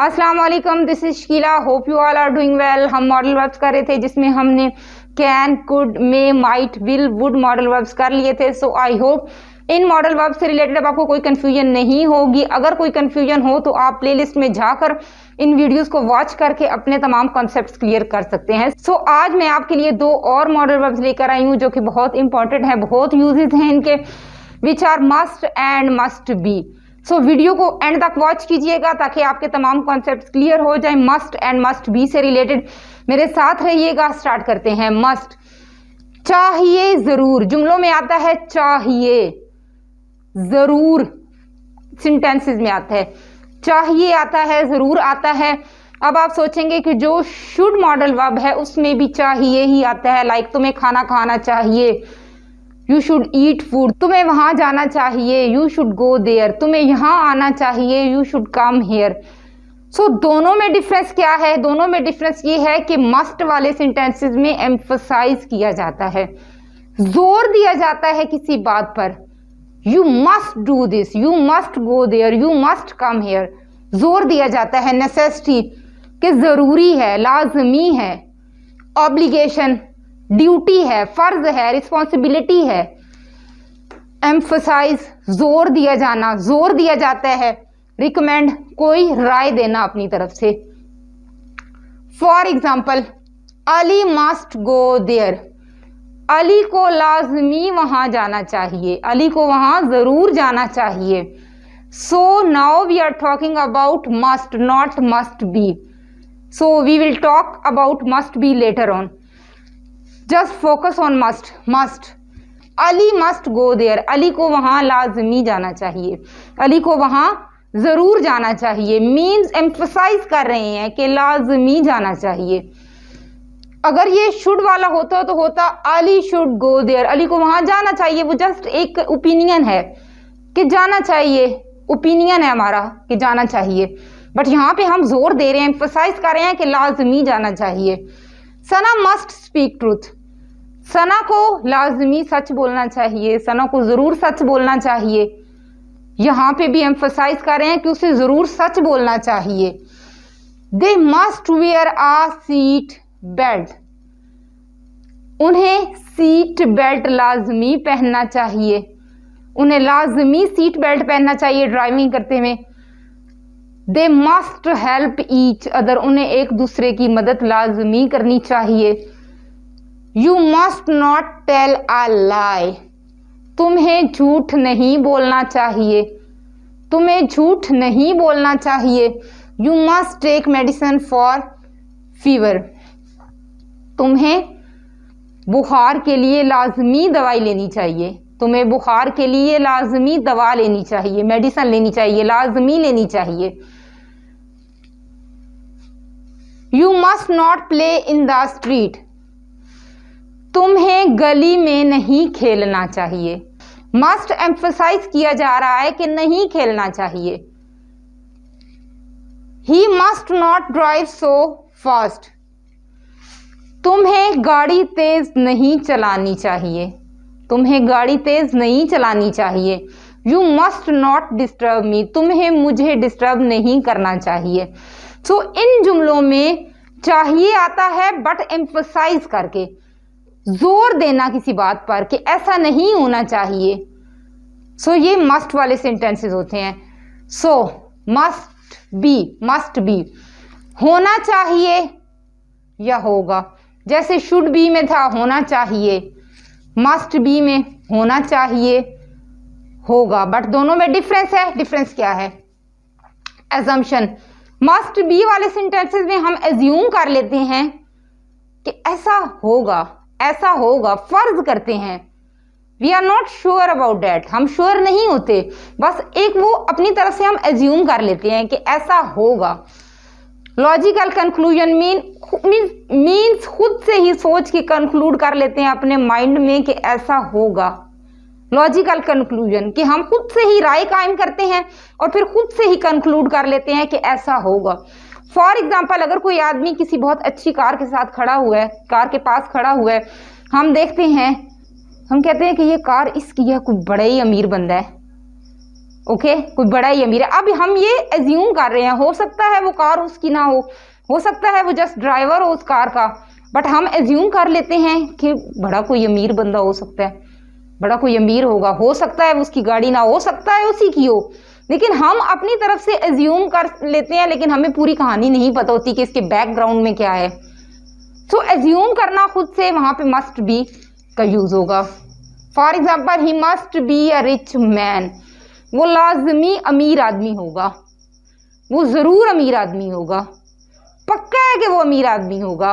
अस्सलाम वालेकुम, this is Sheela. Hope you all are doing well. हम मॉडल वर्ब्स कर रहे थे जिसमें हमने can, could, may, might, will, would model verbs कर लिए थे। So I hope in model verb से रिलेटेड अब आपको कोई कंफ्यूजन नहीं होगी। अगर कोई कंफ्यूजन हो तो आप प्लेलिस्ट में जाकर इन वीडियोस को वॉच करके अपने तमाम कॉन्सेप्ट्स क्लियर कर सकते हैं। सो आज मैं आपके लिए दो और मॉडल वर्ब्स लेकर आई हूँ जो कि बहुत इंपॉर्टेंट है, बहुत यूजेस हैं इनके, which are must and must be. So video को एंड तक वॉच कीजिएगा ताकि आपके तमाम कॉन्सेप्ट्स क्लियर हो जाए मस्ट एंड मस्ट बी से रिलेटेड। मेरे साथ रहिएगा। स्टार्ट करते हैं। मस्ट, चाहिए जरूर, जुमलों में आता है चाहिए जरूर, सेंटेंसेस में आता है, चाहिए आता है, जरूर आता है। अब आप सोचेंगे कि जो शुड मॉडल वर्ब है उसमें भी चाहिए ही आता है। लाइक तुम्हें खाना खाना चाहिए, यू शुड ईट फूड, तुम्हें वहां जाना चाहिए, यू शुड गो देयर, तुम्हें यहाँ आना चाहिए, यू शुड कम हेयर। सो दोनों में डिफरेंस क्या है? दोनों में डिफरेंस ये है कि मस्ट वाले सेंटेंसेस में एम्फसाइज किया जाता है, जोर दिया जाता है किसी बात पर। You must do this, you must go there, you must come here, जोर दिया जाता है। नेसेसिटी कि जरूरी है, लाजमी है। ऑब्लिगेशन ड्यूटी है, फर्ज है, रिस्पॉन्सिबिलिटी है। एम्फसाइज जोर दिया जाना, जोर दिया जाता है। रिकमेंड कोई राय देना अपनी तरफ से। For example, Ali must go there, Ali को लाजमी वहां जाना चाहिए, अली को वहां जरूर जाना चाहिए। So now we are talking about must, not must be. So we will talk about must be later on. Just focus on must. Must, Ali must go there, Ali को वहां लाजमी जाना चाहिए, अली को वहां जरूर जाना चाहिए। मीन्स एम्फसाइज कर रहे हैं कि लाजमी जाना चाहिए। अगर ये शुड वाला होता तो होता Ali should go there, Ali को वहां जाना चाहिए। वो जस्ट एक ओपिनियन है कि जाना चाहिए, ओपिनियन है हमारा कि जाना चाहिए। बट यहाँ पे हम जोर दे रहे हैं, एम्फसाइज कर रहे हैं कि लाजमी जाना चाहिए। सना मस्ट स्पीक ट्रूथ, सना को लाजमी सच बोलना चाहिए, सना को जरूर सच बोलना चाहिए। यहां पे भी एम्फसाइज कर रहे हैं कि उसे जरूर सच बोलना चाहिए। They must wear a seat belt, उन्हें सीट बेल्ट लाजमी पहनना चाहिए, उन्हें लाजमी सीट बेल्ट पहनना चाहिए ड्राइविंग करते हुए। They must help each other, उन्हें एक दूसरे की मदद लाजमी करनी चाहिए। You must not tell a lie, तुम्हें झूठ नहीं बोलना चाहिए, तुम्हें झूठ नहीं बोलना चाहिए। You must take medicine for fever, तुम्हें बुखार के लिए लाजमी दवाई लेनी चाहिए, तुम्हें बुखार के लिए लाजमी दवा लेनी चाहिए, मेडिसिन लेनी चाहिए, लाजमी लेनी चाहिए। You must not play in the street, तुम्हें गली में नहीं खेलना चाहिए। मस्ट एम्फसाइज किया जा रहा है कि नहीं खेलना चाहिए। He must not drive so fast, तुम्हें गाड़ी तेज नहीं चलानी चाहिए, तुम्हें गाड़ी तेज नहीं चलानी चाहिए। You must not disturb me, तुम्हें मुझे डिस्टर्ब नहीं करना चाहिए। सो इन जुमलों में चाहिए आता है बट एम्फसाइज करके, जोर देना किसी बात पर कि ऐसा नहीं होना चाहिए। सो ये मस्ट वाले सेंटेंसेस होते हैं। सो मस्ट बी होना चाहिए या होगा, जैसे शुड बी में था होना चाहिए, मस्ट बी में होना चाहिए, होगा। बट दोनों में डिफरेंस है। डिफरेंस क्या है? एजम्पशन। मस्ट बी वाले सेंटेंसेस में हम एज्यूम कर लेते हैं कि ऐसा होगा, ऐसा होगा, फर्ज करते हैं। We are not sure about that, हम श्योर नहीं होते, बस एक वो अपनी तरफ से हम एज्यूम कर लेते हैं कि ऐसा होगा। लॉजिकल कंक्लूजन मीन्स खुद से ही सोच के कंक्लूड कर लेते हैं अपने माइंड में कि ऐसा होगा। लॉजिकल कंक्लूजन कि हम खुद से ही राय कायम करते हैं और फिर खुद से ही कंक्लूड कर लेते हैं कि ऐसा होगा। फॉर एग्जाम्पल, अगर कोई आदमी किसी बहुत अच्छी कार के साथ खड़ा हुआ है, कार के पास खड़ा हुआ है, हम देखते हैं, हम कहते हैं कि ये कार इसकी है, कोई बड़ा ही अमीर बंदा है, ओके, कोई बड़ा ही अमीर है। अब हम ये एज्यूम कर रहे हैं, हो सकता है वो कार उसकी ना हो सकता है वो जस्ट ड्राइवर हो उस कार का, बट हम एज्यूम कर लेते हैं कि बड़ा कोई अमीर बंदा हो सकता है, बड़ा कोई अमीर होगा, हो सकता है उसकी गाड़ी ना हो सकता है उसी की हो, लेकिन हम अपनी तरफ से एज्यूम कर लेते हैं, लेकिन हमें पूरी कहानी नहीं पता होती कि इसके बैकग्राउंड में क्या है। सो एज्यूम करना खुद से, वहां पे मस्ट बी का यूज होगा। For example, he must be a rich man, वो लाजमी अमीर आदमी होगा, वो जरूर अमीर आदमी होगा, पक्का है कि वो अमीर आदमी होगा।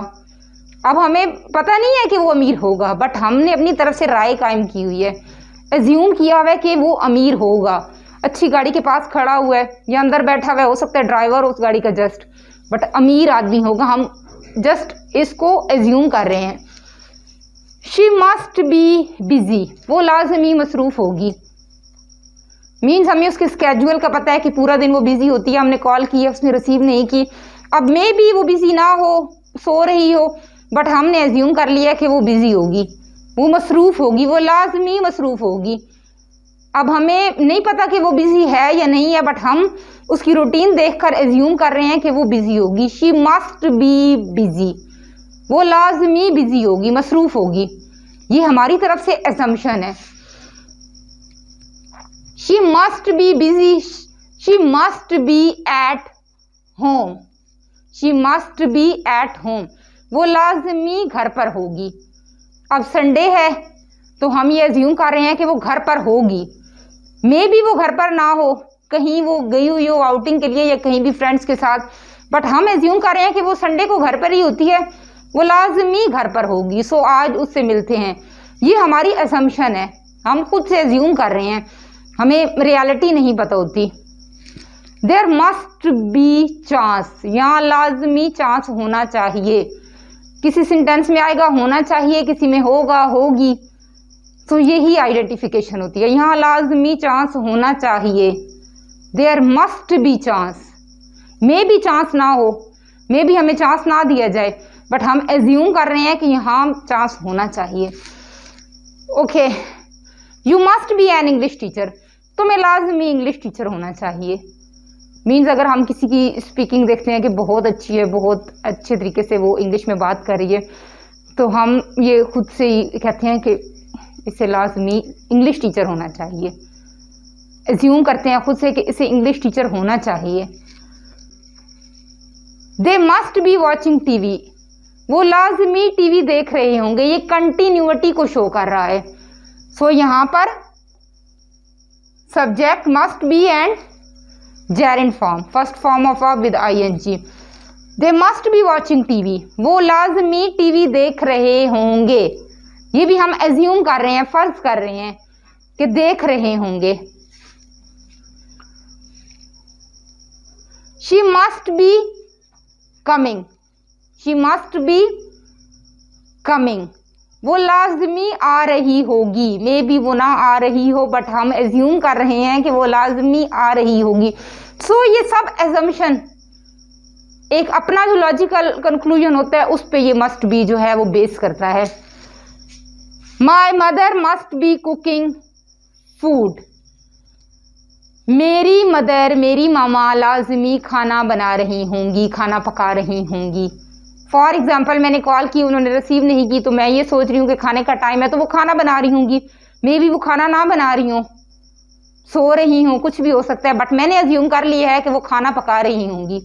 अब हमें पता नहीं है कि वो अमीर होगा, बट हमने अपनी तरफ से राय कायम की हुई है, एज्यूम किया हुआ है कि वो अमीर होगा, अच्छी गाड़ी के पास खड़ा हुआ है या अंदर बैठा हुआ है, हो सकता है ड्राइवर उस गाड़ी का जस्ट, बट अमीर आदमी होगा, हम जस्ट इसको एज्यूम कर रहे हैं। शी मस्ट बी बिजी, वो लाजमी मसरूफ होगी, मीन्स हमें उसके स्केड्यूल का पता है कि पूरा दिन वो बिजी होती है, हमने कॉल की है उसने रिसीव नहीं की, अब मे बी वो बिजी ना हो, सो रही हो, बट हमने एज्यूम कर लिया कि वो बिजी होगी, वो मसरूफ होगी, वो लाजमी मसरूफ होगी। अब हमें नहीं पता कि वो बिजी है या नहीं है, बट हम उसकी रूटीन देखकर एज्यूम कर रहे हैं कि वो बिजी होगी। शी मस्ट बी बिजी, वो लाजमी बिजी होगी, मसरूफ होगी, ये हमारी तरफ से असम्पशन है। She must be busy, she must be at home, she must be at home, वो लाजमी घर पर होगी। अब संडे है तो हम ये एज्यूम कर रहे हैं कि वो घर पर होगी, मे बी वो घर पर ना हो, कहीं वो गई हुई हो आउटिंग के लिए या कहीं भी फ्रेंड्स के साथ, बट हम एज्यूम कर रहे हैं कि वो संडे को घर पर ही होती है, वो लाजमी घर पर होगी, सो आज उससे मिलते हैं। ये हमारी असम्पशन है, हम खुद से एज्यूम कर रहे हैं, हमें रियलिटी नहीं पता होती। देयर मस्ट बी चांस, यहाँ लाजमी चांस होना चाहिए, किसी सेंटेंस में आएगा होना चाहिए, किसी में होगा होगी, तो यही आइडेंटिफिकेशन होती है। यहाँ लाजमी चांस होना चाहिए, there must be chance, maybe chance ना हो, मे बी हमें चांस ना दिया जाए, बट हम एज्यूम कर रहे हैं कि यहाँ चांस होना चाहिए। Okay, you must be an English teacher, तुम्हें लाजमी इंग्लिश टीचर होना चाहिए, मीन्स अगर हम किसी की स्पीकिंग देखते हैं कि बहुत अच्छी है, बहुत अच्छे तरीके से वो इंग्लिश में बात कर रही है, तो हम ये खुद से ही कहते हैं कि इसे लाजमी इंग्लिश टीचर होना चाहिए, एज्यूम करते हैं खुद से कि इसे इंग्लिश टीचर होना चाहिए। They must be watching TV, वो लाजमी टीवी देख रहे होंगे, ये कंटिन्यूटी को शो कर रहा है। सो यहाँ पर subject must be and gerund form, first form of verb with ING. They must be watching TV, वो लाजमी टीवी देख रहे होंगे, ये भी हम एज्यूम कर रहे हैं, फर्ज कर रहे हैं कि देख रहे होंगे। She must be coming, she must be coming, वो लाजमी आ रही होगी, मे बी वो ना आ रही हो, बट हम एज्यूम कर रहे हैं कि वो लाजमी आ रही होगी। सो ये सब एजम्पशन, एक अपना जो लॉजिकल कंक्लूजन होता है उस पे ये मस्ट बी जो है वो बेस करता है। My mother must be cooking food, मेरी मदर, मेरी मामा लाजमी खाना बना रही होंगी, खाना पका रही होंगी। फॉर एग्जाम्पल, मैंने कॉल की, उन्होंने रिसीव नहीं की, तो मैं ये सोच रही हूँ कि खाने का टाइम है तो वो खाना बना रही होंगी, मे बी वो खाना ना बना रही हूँ, सो रही हूँ, कुछ भी हो सकता है, बट मैंने एज्यूम कर लिया है कि वो खाना पका रही होंगी,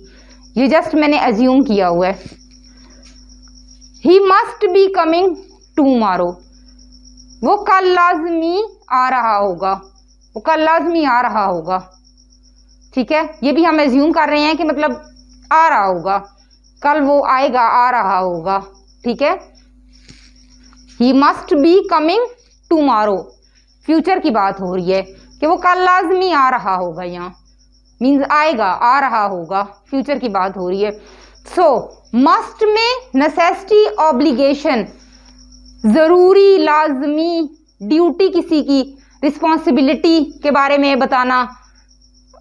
ये जस्ट मैंने एज्यूम किया हुआ है। ही मस्ट बी कमिंग टुमारो, वो कल लाजमी आ रहा होगा, वो कल लाजमी आ रहा होगा, ठीक है, ये भी हम एज्यूम कर रहे हैं कि मतलब आ रहा होगा, कल वो आएगा, आ रहा होगा, ठीक है। ही must be coming tomorrow, future की बात हो रही है कि वो कल लाजमी आ रहा होगा, यहाँ मीन्स आएगा, आ रहा होगा, फ्यूचर की बात हो रही है। सो मस्ट में नेसेसिटी, ऑब्लिगेशन, जरूरी, लाजमी, ड्यूटी, किसी की रिस्पॉन्सिबिलिटी के बारे में बताना,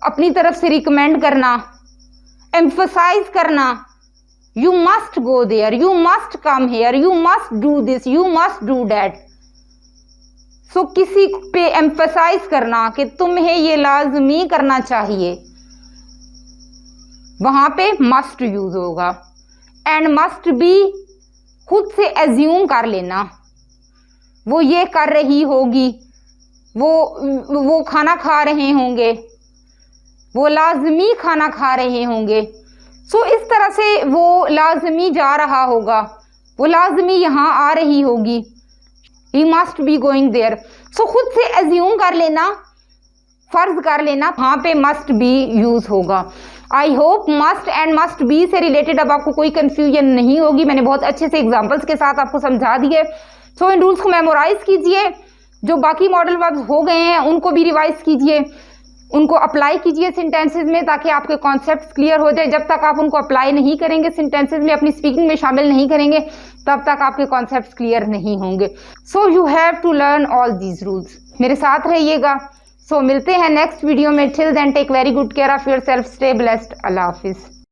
अपनी तरफ से रिकमेंड करना, एम्फसाइज करना, you must go there, you must come here, you must do this, you must do that. So किसी पे एम्फसाइज करना कि तुम्हें ये लाजमी करना चाहिए, वहां पे मस्ट यूज होगा। एंड मस्ट भी खुद से एज्यूम कर लेना, वो ये कर रही होगी, वो खाना खा रहे होंगे, वो लाजमी खाना खा रहे होंगे। सो इस तरह से वो लाजमी जा रहा होगा, वो लाजमी यहाँ आ रही होगी, he must be going there. So खुद से एज्यूम कर लेना, फर्ज कर लेना, वहाँ पे मस्ट बी यूज होगा। I hope must and must be से रिलेटेड अब आपको कोई कंफ्यूजन नहीं होगी। मैंने बहुत अच्छे से एग्जांपल्स के साथ आपको समझा दिए। सो इन रूल्स को मेमोराइज कीजिए, जो बाकी मॉडल वर्ब्स हो गए हैं उनको भी रिवाइज कीजिए, उनको अप्लाई कीजिए सेंटेंसेज में, ताकि आपके कॉन्सेप्ट्स क्लियर हो जाए। जब तक आप उनको अप्लाई नहीं करेंगे सेंटेंसेज में, अपनी स्पीकिंग में शामिल नहीं करेंगे, तब तक आपके कॉन्सेप्ट्स क्लियर नहीं होंगे। So you have to learn all these rules. मेरे साथ रहिएगा। सो मिलते हैं नेक्स्ट वीडियो में। Till then take very good care of yourself, stay blessed. अल्लाह हाफिज़।